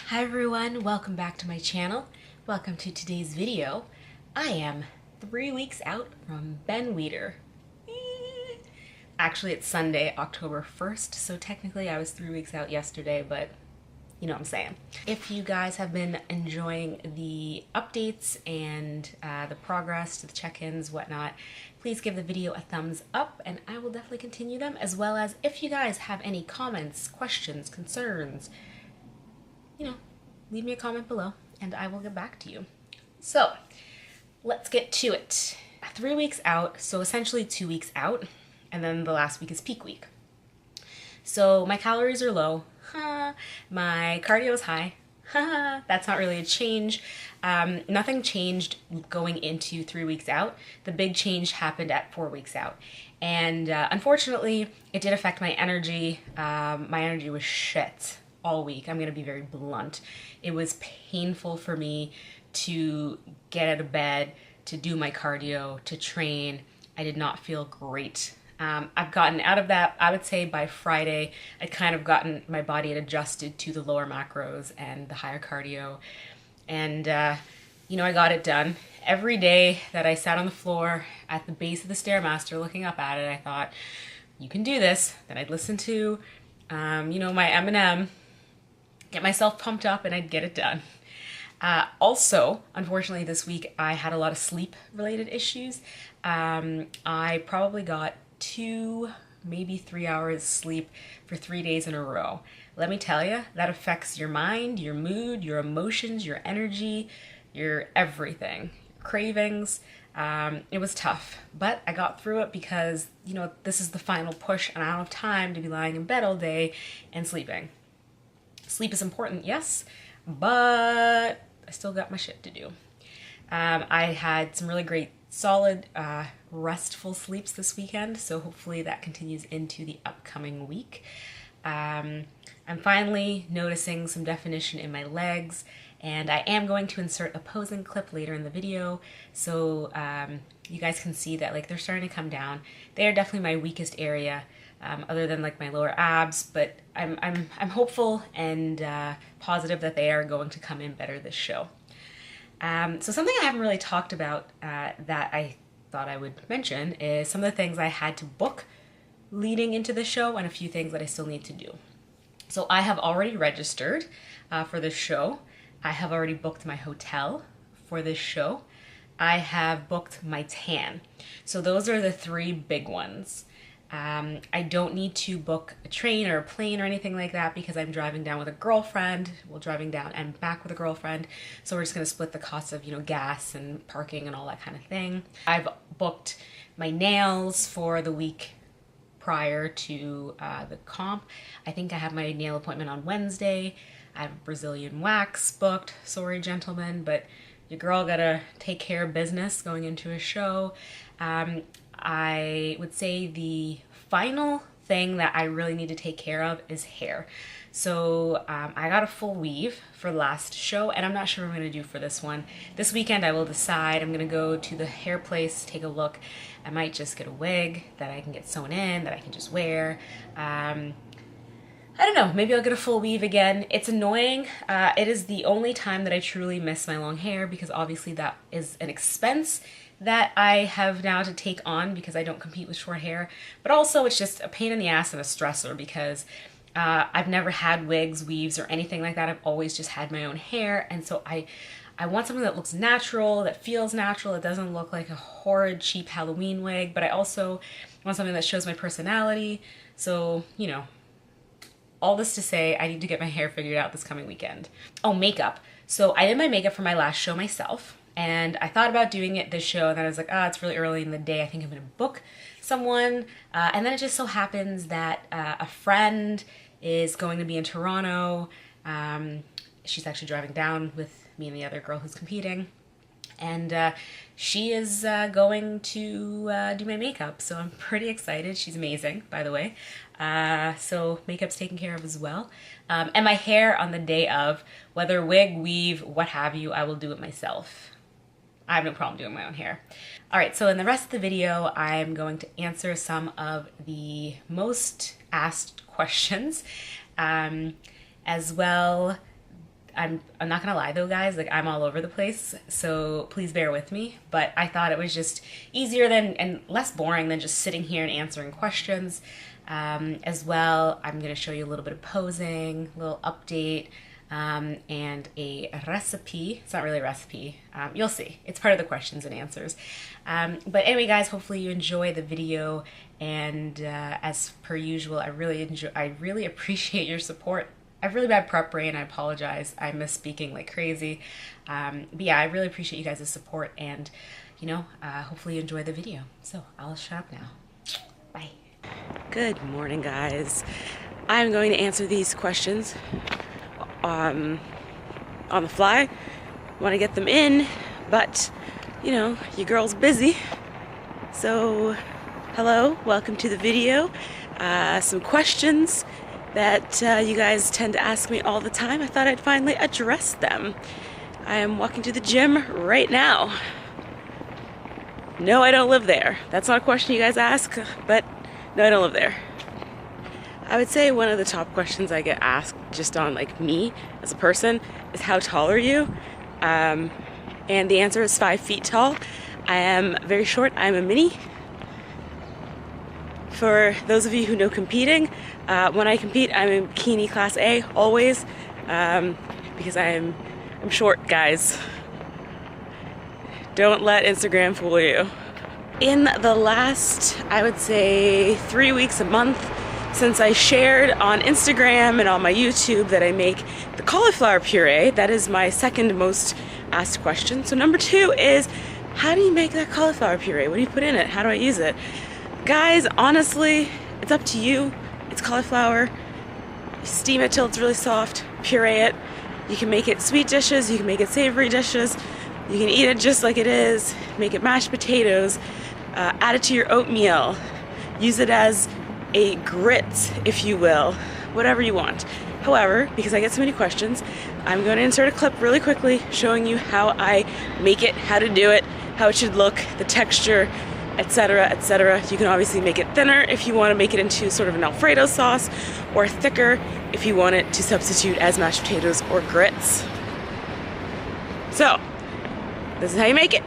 Hi everyone, welcome back to my channel. Welcome to today's video. I am 3 weeks out from Ben Weeder. Actually, it's Sunday, October 1st, so technically I was 3 weeks out yesterday, but you know what I'm saying. If you guys have been enjoying the updates and the progress to the check-ins, whatnot, please give the video a thumbs up and I will definitely continue them, as well as if you guys have any comments, questions, concerns, leave me a comment below and I will get back to you. So let's get to it. 3 weeks out, so essentially 2 weeks out, and then the last week is peak week. So my calories are low, my cardio is high, that's not really a change. Nothing changed going into 3 weeks out. The big change happened at 4 weeks out. And unfortunately, it did affect my energy. My energy was shit all week. I'm gonna be very blunt. It was painful for me to get out of bed, to do my cardio, to train. I did not feel great. I've gotten out of that. I would say by Friday, I'd kind of gotten my body had adjusted to the lower macros and the higher cardio. And, I got it done. Every day that I sat on the floor at the base of the Stairmaster looking up at it, I thought, you can do this. Then I'd listen to, my M&M, get myself pumped up, and I'd get it done. Also, unfortunately, this week I had a lot of sleep-related issues. I probably got 2, maybe 3 hours sleep for 3 days in a row. Let me tell you, that affects your mind, your mood, your emotions, your energy, your everything, cravings. It was tough, but I got through it because, this is the final push and I don't have time to be lying in bed all day and sleeping. Sleep is important, yes, but I still got my shit to do. I had some really great, solid, restful sleeps this weekend, so hopefully that continues into the upcoming week. I'm finally noticing some definition in my legs, and I am going to insert a posing clip later in the video, so you guys can see that they're starting to come down. They are definitely my weakest area, other than my lower abs, but I'm hopeful and positive that they are going to come in better this show. So something I haven't really talked about that I thought I would mention is some of the things I had to book leading into the show and a few things that I still need to do. So I have already registered for this show. I have already booked my hotel for this show. I have booked my tan. So those are the 3 big ones. I don't need to book a train or a plane or anything like that because I'm driving down with a girlfriend. Well, driving down and back with a girlfriend. So we're just going to split the cost of, gas and parking and all that kind of thing. I've booked my nails for the week prior to the comp. I think I have my nail appointment on Wednesday. I have Brazilian wax booked. Sorry, gentlemen, but your girl gotta take care of business going into a show. I would say the final thing that I really need to take care of is hair. So I got a full weave for the last show, and I'm not sure what I'm going to do for this one. This weekend I will decide. I'm going to go to the hair place, take a look. I might just get a wig that I can get sewn in, that I can just wear. I don't know, maybe I'll get a full weave again. It's annoying. It is the only time that I truly miss my long hair because obviously that is an expense that I have now to take on because I don't compete with short hair. But also it's just a pain in the ass and a stressor because I've never had wigs, weaves, or anything like that. I've always just had my own hair, and so I want something that looks natural, that feels natural, that doesn't look like a horrid, cheap Halloween wig, but I also want something that shows my personality. So, all this to say, I need to get my hair figured out this coming weekend. Oh, makeup. So I did my makeup for my last show myself, and I thought about doing it this show, and then I was like, it's really early in the day. I think I'm going to book someone. And then it just so happens that a friend is going to be in Toronto. She's actually driving down with me and the other girl who's competing. And she is going to do my makeup, so I'm pretty excited. She's amazing, by the way. So makeup's taken care of as well. And my hair on the day of, whether wig, weave, what have you, I will do it myself. I have no problem doing my own hair. All right, so in the rest of the video, I'm going to answer some of the most asked questions, as well I'm not gonna lie though, guys, like I'm all over the place, so please bear with me. But I thought it was just easier than and less boring than just sitting here and answering questions. As well, I'm gonna show you a little bit of posing, a little update, and a recipe. It's not really a recipe. You'll see. It's part of the questions and answers. But anyway, guys, hopefully you enjoy the video. And as per usual, I really appreciate your support. I have really bad prep brain. I apologize. I miss speaking like crazy. But yeah, I really appreciate you guys' support. And, you know, hopefully you enjoy the video. So I'll shut up now. Bye. Good morning, guys. I'm going to answer these questions on the fly. Want to get them in, but you know, your girl's busy. So hello, welcome to the video. Some questions that you guys tend to ask me all the time. I thought I'd finally address them. I am walking to the gym right now. No, I don't live there. That's not a question you guys ask, but no, I don't live there. I would say one of the top questions I get asked just on like me as a person is how tall are you? And the answer is 5 feet tall. I am very short. I'm a mini. For those of you who know competing, when I compete, I'm in bikini class A always, because I'm short, guys. Don't let Instagram fool you. In the last, I would say 3 weeks, a month, since I shared on Instagram and on my YouTube that I make the cauliflower puree, that is my second most asked question. So number 2 is, how do you make that cauliflower puree? What do you put in it? How do I use it? Guys, honestly, it's up to you. It's cauliflower. You steam it till it's really soft, puree it. You can make it sweet dishes, you can make it savory dishes. You can eat it just like it is, make it mashed potatoes, add it to your oatmeal, use it as a grit, if you will, whatever you want. However, because I get so many questions, I'm going to insert a clip really quickly showing you how I make it, how to do it, how it should look, the texture, etc., etc. You can obviously make it thinner if you want to make it into sort of an Alfredo sauce, or thicker if you want it to substitute as mashed potatoes or grits. So, this is how you make it.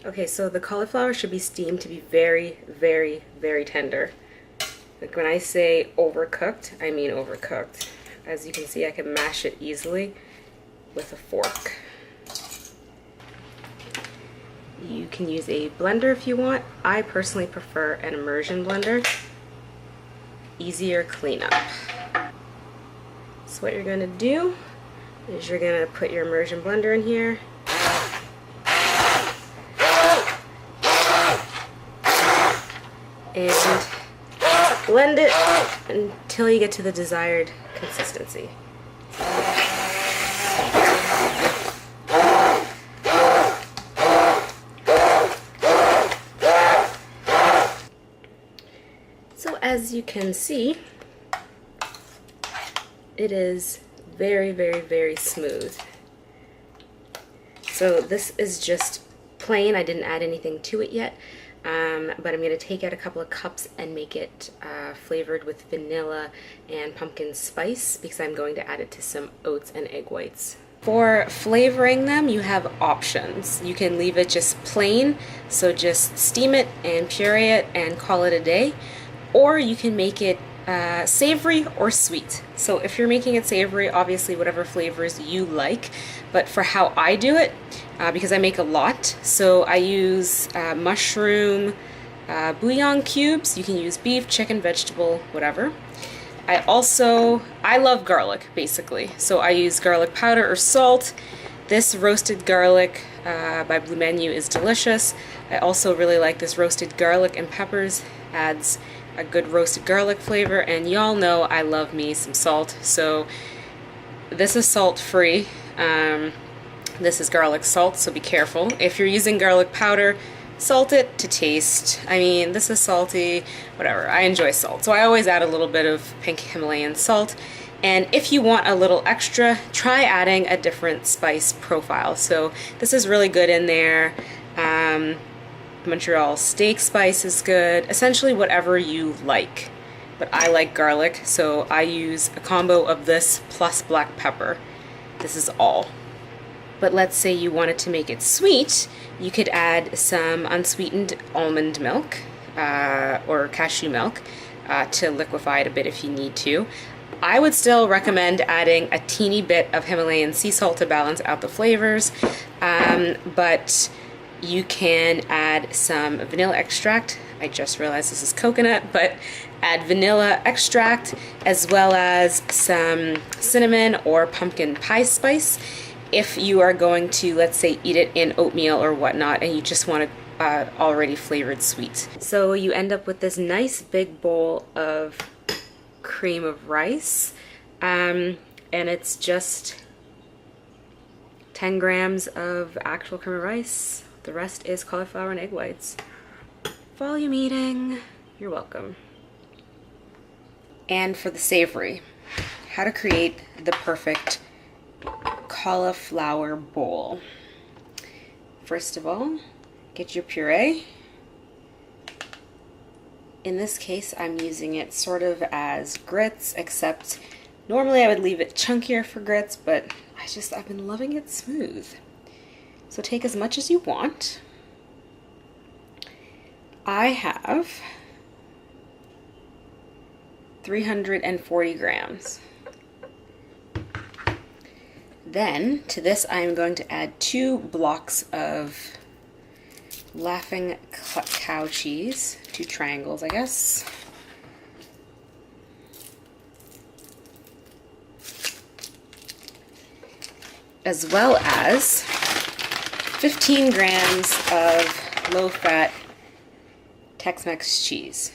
Okay, so the cauliflower should be steamed to be very, very, very tender. Like when I say overcooked, I mean overcooked. As you can see, I can mash it easily with a fork. You can use a blender if you want. I personally prefer an immersion blender. Easier cleanup. So what you're gonna do is you're gonna put your immersion blender in here. And blend it until you get to the desired consistency. So as you can see, it is very, very, very smooth. So this is just plain. I didn't add anything to it yet. But I'm going to take out a couple of cups and make it flavored with vanilla and pumpkin spice, because I'm going to add it to some oats and egg whites. For flavoring them, you have options. You can leave it just plain, so just steam it and puree it and call it a day, or you can make it savory or sweet. So if you're making it savory, obviously whatever flavors you like, but for how I do it, because I make a lot, so I use mushroom bouillon cubes. You can use beef, chicken, vegetable, whatever. I love garlic, basically. So I use garlic powder or salt. This roasted garlic by Blue Menu is delicious. I also really like this roasted garlic and peppers. Adds a good roasted garlic flavor, and y'all know I love me some salt. So this is salt free. This is garlic salt, so be careful. If you're using garlic powder, salt it to taste. I mean, this is salty, whatever. I enjoy salt, so I always add a little bit of pink Himalayan salt. And if you want a little extra, try adding a different spice profile. So this is really good in there. Montreal steak spice is good. Essentially whatever you like. But I like garlic, so I use a combo of this plus black pepper. This is all. But let's say you wanted to make it sweet, you could add some unsweetened almond milk or cashew milk to liquefy it a bit if you need to. I would still recommend adding a teeny bit of Himalayan sea salt to balance out the flavors, but you can add some vanilla extract. I just realized this is coconut, but add vanilla extract as well as some cinnamon or pumpkin pie spice. If you are going to, let's say, eat it in oatmeal or whatnot and you just want it already flavored sweet. So you end up with this nice big bowl of cream of rice, and it's just 10 grams of actual cream of rice. The rest is cauliflower and egg whites. Volume eating, you're welcome. And for the savory, how to create the perfect cauliflower bowl. First of all, get your puree. In this case, I'm using it sort of as grits, except normally I would leave it chunkier for grits, but I've been loving it smooth. So take as much as you want. I have 340 grams. Then to this I'm going to add 2 blocks of Laughing Cow cheese, 2 triangles I guess. As well as 15 grams of low-fat Tex-Mex cheese.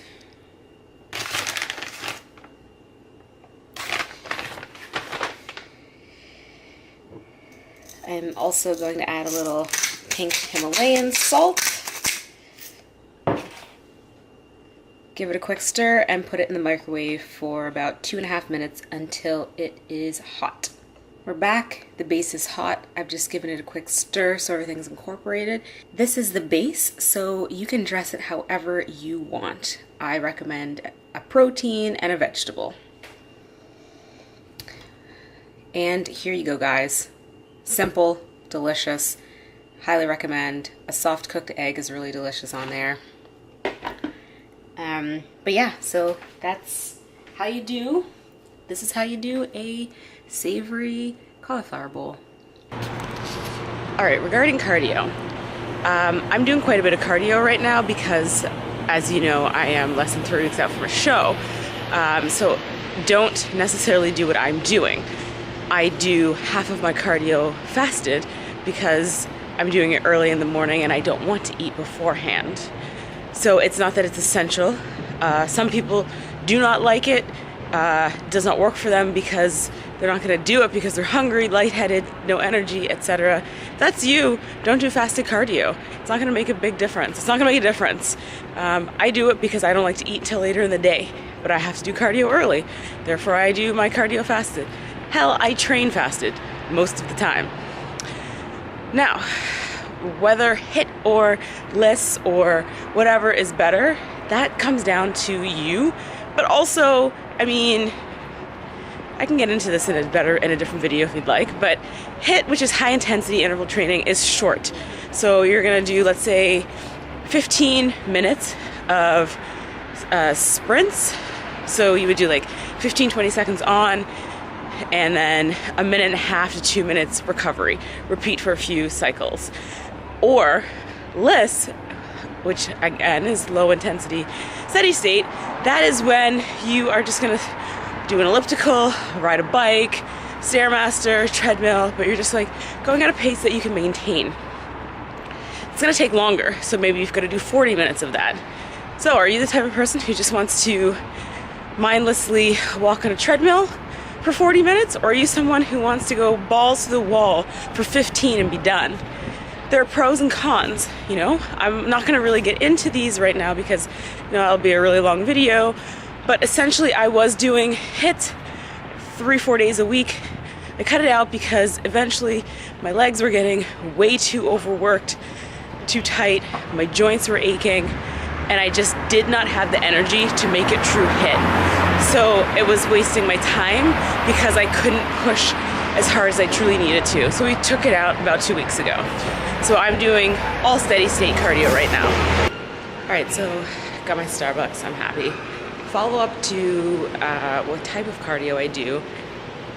I'm also going to add a little pink Himalayan salt. Give it a quick stir and put it in the microwave for about 2.5 minutes until it is hot. We're back. The base is hot. I've just given it a quick stir so everything's incorporated. This is the base, so you can dress it however you want. I recommend a protein and a vegetable. And here you go, guys. Simple, delicious. Highly recommend. A soft cooked egg is really delicious on there. But yeah, so that's how you do. This is how you do a savory cauliflower bowl. All right, regarding cardio, I'm doing quite a bit of cardio right now because, as you know, I am less than 3 weeks out from a show. So don't necessarily do what I'm doing. I do half of my cardio fasted because I'm doing it early in the morning and I don't want to eat beforehand. So it's not that it's essential. Some people do not like it. Does not work for them because they're not going to do it because they're hungry, lightheaded, no energy, etc. That's you. Don't do fasted cardio. It's not going to make a big difference. It's not going to make a difference. I do it because I don't like to eat till later in the day, but I have to do cardio early. Therefore, I do my cardio fasted. Hell, I train fasted most of the time. Now, whether HIIT or LISS or whatever is better, that comes down to you. But also, I mean, I can get into this in a different video if you'd like, but HIIT, which is high intensity interval training, is short. So you're gonna do, let's say, 15 minutes of sprints So you would do like 15, 20 seconds on, and then a minute and a half to 2 minutes recovery. Repeat for a few cycles. Or LISS, which again is low intensity steady state, that is when you are just gonna do an elliptical, ride a bike, Stairmaster, treadmill, but you're just like going at a pace that you can maintain. It's gonna take longer, so maybe you've got to do 40 minutes of that. So are you the type of person who just wants to mindlessly walk on a treadmill for 40 minutes, or are you someone who wants to go balls to the wall for 15 and be done? There are pros and cons, you know. I'm not gonna really get into these right now because, you know, it'll be a really long video, but essentially I was doing HIIT 3-4 days a week. I cut it out because eventually my legs were getting way too overworked, too tight, my joints were aching, and I just did not have the energy to make it true HIIT. So it was wasting my time because I couldn't push as hard as I truly needed to. So we took it out about 2 weeks ago. So I'm doing all steady state cardio right now. All right, so got my Starbucks, I'm happy. Follow up to what type of cardio I do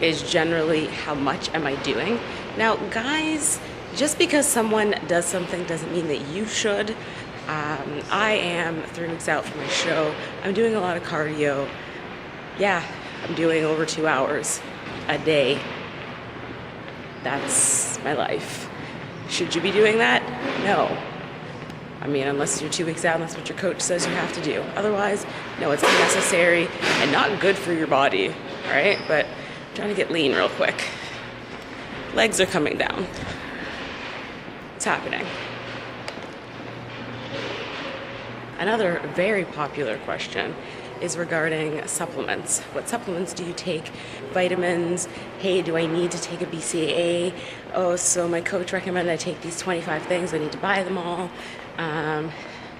is generally how much am I doing. Now guys, just because someone does something doesn't mean that you should. I am 3 weeks out from my show. I'm doing a lot of cardio. Yeah, I'm doing over 2 hours a day. That's my life. Should you be doing that? No. I mean, unless you're 2 weeks out and that's what your coach says you have to do. Otherwise, no, it's unnecessary and not good for your body, all right? But I'm trying to get lean real quick. Legs are coming down. It's happening. Another very popular question is regarding supplements. What supplements do you take? Vitamins. Hey, do I need to take a BCAA? Oh, so my coach recommended I take these 25 things. I need to buy them all.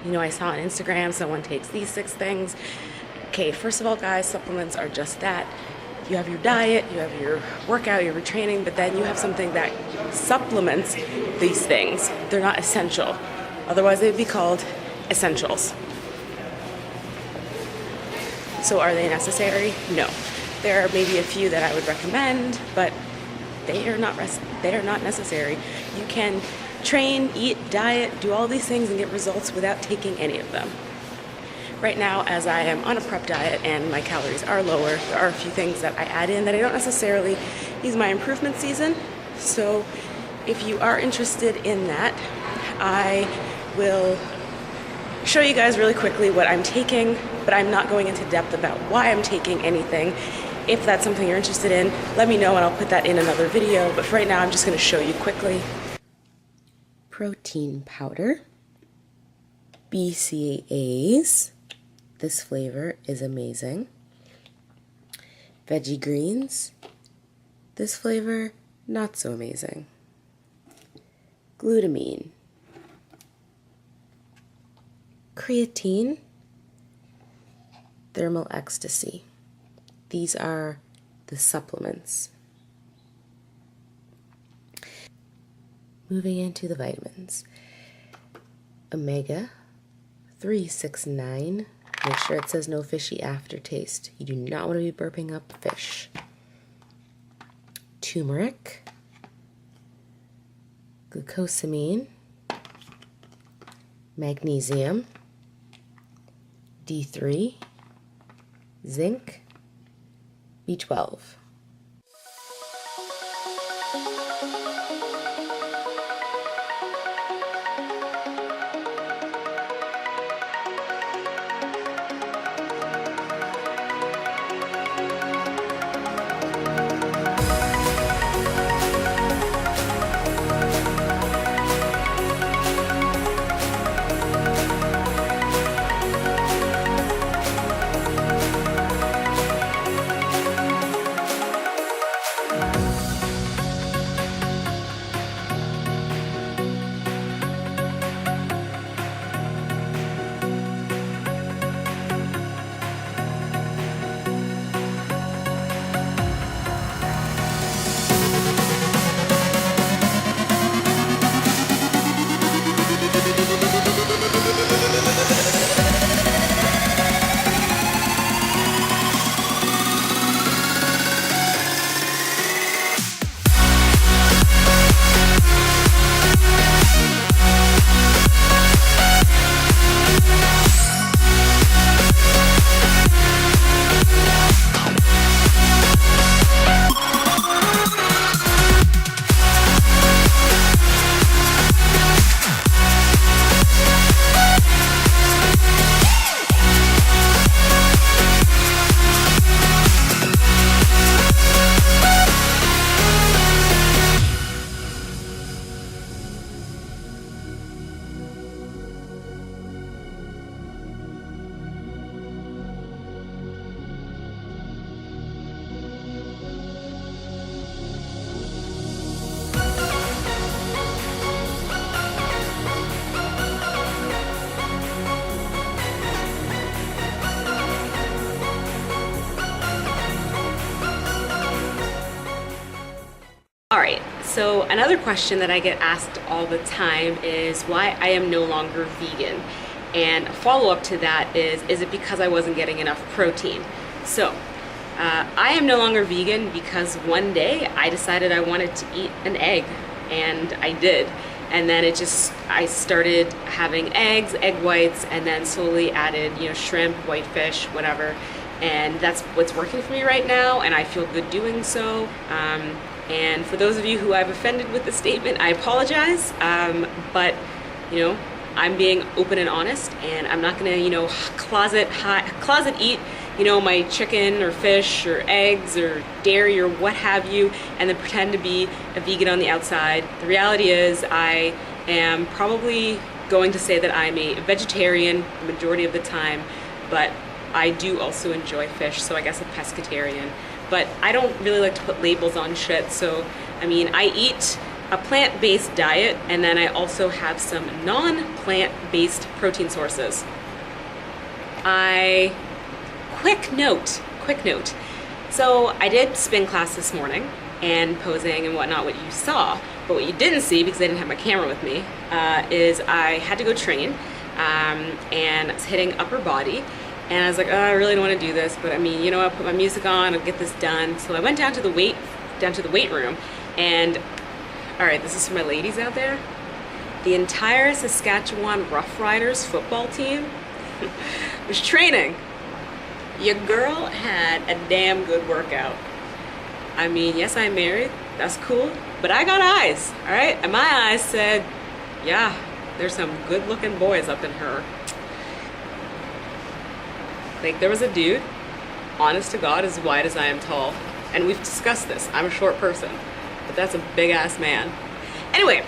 You know, I saw on Instagram someone takes these 6 things. Okay, first of all, guys, supplements are just that. You have your diet, you have your workout, your training, but then you have something that supplements these things. They're not essential. Otherwise, they'd be called essentials. So are they necessary? No. There are maybe a few that I would recommend, but they are not necessary. You can train, eat, diet, do all these things and get results without taking any of them. Right now, as I am on a prep diet and my calories are lower, there are a few things that I add in that I don't necessarily use my improvement season. So if you are interested in that, I will show you guys really quickly what I'm taking, but I'm not going into depth about why I'm taking anything. If that's something you're interested in, let me know and I'll put that in another video. But for right now, I'm just going to show you quickly. Protein powder, BCAAs. This flavor is amazing. Veggie greens. This flavor, not so amazing. Glutamine. Creatine. Thermal ecstasy. These are the supplements. Moving into the vitamins. Omega 369. Make sure it says no fishy aftertaste. You do not want to be burping up fish. Turmeric. Glucosamine. Magnesium. D3. Zinc. B12. So another question that I get asked all the time is why I am no longer vegan. And a follow-up to that is it because I wasn't getting enough protein? So I am no longer vegan because one day I decided I wanted to eat an egg, and I did. And then I started having eggs, egg whites, and then slowly added, shrimp, whitefish, whatever. And that's what's working for me right now, and I feel good doing so. And for those of you who I've offended with the statement, I apologize. But, I'm being open and honest, and I'm not gonna, closet eat, my chicken or fish or eggs or dairy or what have you, and then pretend to be a vegan on the outside. The reality is I am probably going to say that I'm a vegetarian the majority of the time, but I do also enjoy fish, so I guess a pescatarian. But I don't really like to put labels on shit, so I eat a plant-based diet, and then I also have some non-plant-based protein sources. Quick note. So I did spin class this morning and posing and whatnot, what you saw, but what you didn't see, because I didn't have my camera with me, is I had to go train, and I was hitting upper body, and I was like, oh, I really don't want to do this, but I'll put my music on, I'll get this done. So I went down to the weight room, and all right, this is for my ladies out there. The entire Saskatchewan Roughriders football team was training. Your girl had a damn good workout. Yes, I'm married, that's cool, but I got eyes, all right? And my eyes said, yeah, there's some good looking boys up in her. Like, there was a dude, honest to God, as wide as I am tall. And we've discussed this, I'm a short person, but that's a big ass man. Anyway,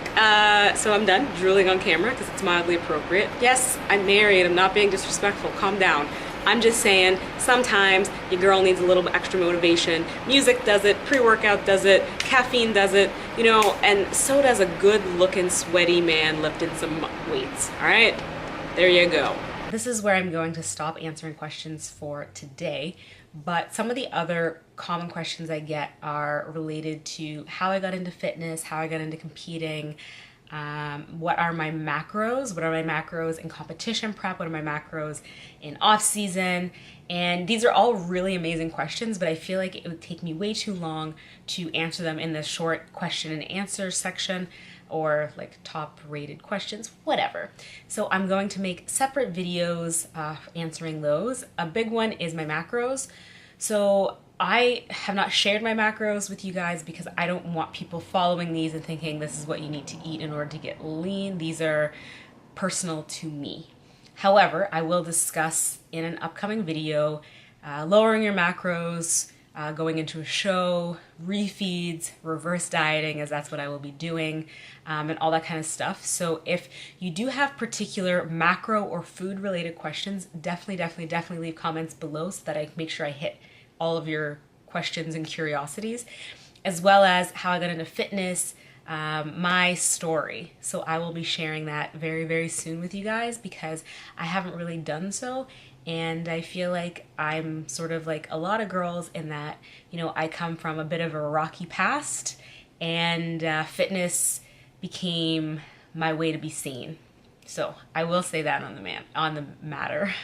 so I'm done drooling on camera because it's mildly appropriate. Yes, I'm married, I'm not being disrespectful, calm down. I'm just saying, sometimes your girl needs a little bit extra motivation. Music does it, pre-workout does it, caffeine does it, and so does a good-looking, sweaty man lifting some weights, all right? There you go. This is where I'm going to stop answering questions for today, but some of the other common questions I get are related to how I got into fitness, how I got into competing, what are my macros? What are my macros in competition prep? What are my macros in off season? And these are all really amazing questions, but I feel like it would take me way too long to answer them in this short question and answer section, or like top rated questions, whatever. So I'm going to make separate videos answering those. A big one is my macros. So I have not shared my macros with you guys because I don't want people following these and thinking this is what you need to eat in order to get lean. These are personal to me. However, I will discuss in an upcoming video lowering your macros, going into a show, refeeds, reverse dieting, as that's what I will be doing, and all that kind of stuff. So if you do have particular macro or food related questions, definitely leave comments below so that I make sure I hit all of your questions and curiosities, as well as how I got into fitness, my story. So I will be sharing that very soon with you guys because I haven't really done so. And I feel like I'm sort of like a lot of girls in that, I come from a bit of a rocky past, and fitness became my way to be seen. So I will say that on the matter.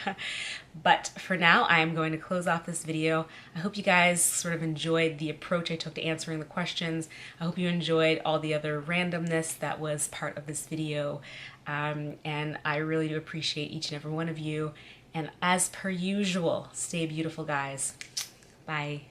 But for now, I am going to close off this video. I hope you guys sort of enjoyed the approach I took to answering the questions. I hope you enjoyed all the other randomness that was part of this video. And I really do appreciate each and every one of you. And as per usual, stay beautiful, guys. Bye.